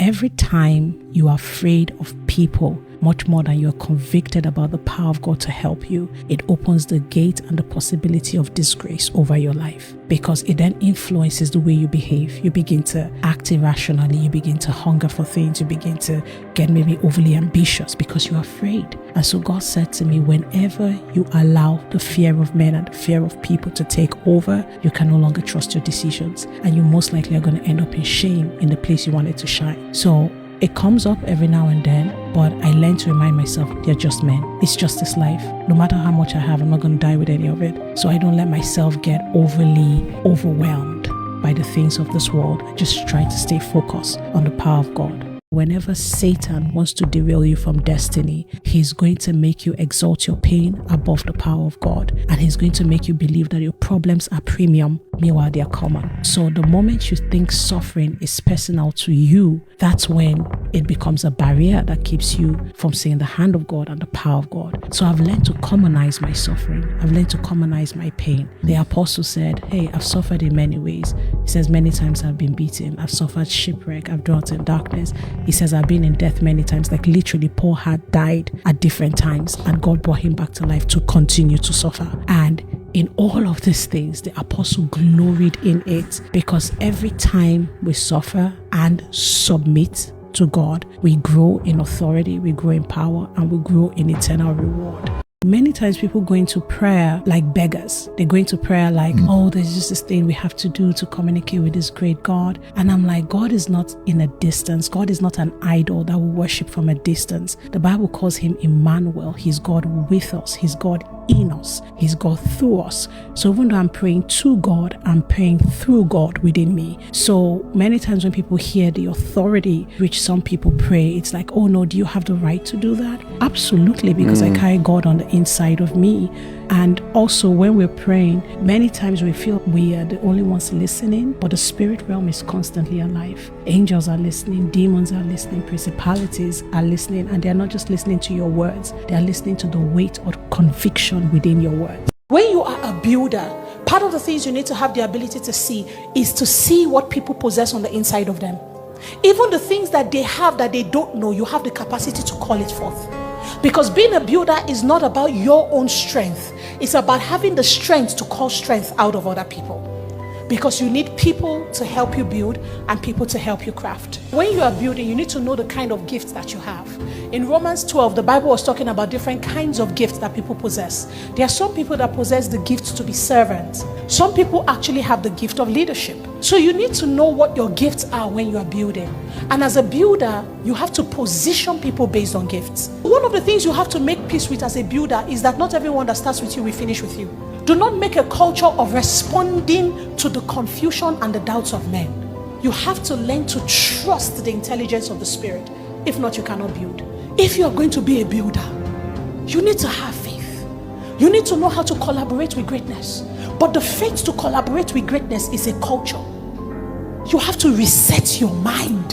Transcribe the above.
every time you are afraid of people much more than you're convicted about the power of God to help you, it opens the gate and the possibility of disgrace over your life, because it then influences the way you behave. You begin to act irrationally, you begin to hunger for things, you begin to get maybe overly ambitious because you're afraid. And so God said to me, whenever you allow the fear of men and the fear of people to take over, you can no longer trust your decisions, and you most likely are going to end up in shame in the place you wanted to shine. So it comes up every now and then, but I learn to remind myself they're just men. It's just this life. No matter how much I have, I'm not going to die with any of it. So I don't let myself get overly overwhelmed by the things of this world. I just try to stay focused on the power of God. Whenever Satan wants to derail you from destiny, he's going to make you exalt your pain above the power of God. And he's going to make you believe that your problems are premium, meanwhile they are common. So the moment you think suffering is personal to you, that's when it becomes a barrier that keeps you from seeing the hand of God and the power of God. So I've learned to commonize my suffering. I've learned to commonize my pain. The apostle said, hey, I've suffered in many ways. He says, many times I've been beaten. I've suffered shipwreck. I've dwelt in darkness. He says, I've been in death many times. Like literally, Paul had died at different times and God brought him back to life to continue to suffer. And in all of these things, the apostle gloried in it, because every time we suffer and submit to God, we grow in authority, we grow in power, and we grow in eternal reward. Many times people go into prayer like beggars. They go into prayer like, oh, there's just this thing we have to do to communicate with this great God. And I'm like, God is not in a distance. God is not an idol that we worship from a distance. The Bible calls him Emmanuel. He's God with us. He's God in us. He's God through us. So even though I'm praying to God, I'm praying through God within me. So many times when people hear the authority which some people pray, it's like, oh no, do you have the right to do that? Absolutely, because I carry God on the inside of me. And also when we're praying, many times we feel we are the only ones listening, but the spirit realm is constantly alive. Angels are listening, demons are listening, principalities are listening, and they're not just listening to your words, they're listening to the weight or conviction within your words. When you are a builder, part of the things you need to have the ability to see is to see what people possess on the inside of them. Even the things that they have that they don't know, you have the capacity to call it forth. Because being a builder is not about your own strength. It's about having the strength to call strength out of other people. Because you need people to help you build and people to help you craft. When you are building, you need to know the kind of gifts that you have. In Romans 12, the Bible was talking about different kinds of gifts that people possess. There are some people that possess the gift to be servants. Some people actually have the gift of leadership. So you need to know what your gifts are when you are building. And as a builder, you have to position people based on gifts. One of the things you have to make peace with as a builder is that not everyone that starts with you will finish with you. Do not make a culture of responding to the confusion and the doubts of men. You have to learn to trust the intelligence of the Spirit. If not, you cannot build. If you are going to be a builder, you need to have faith. You need to know how to collaborate with greatness. But the faith to collaborate with greatness is a culture. You have to reset your mind.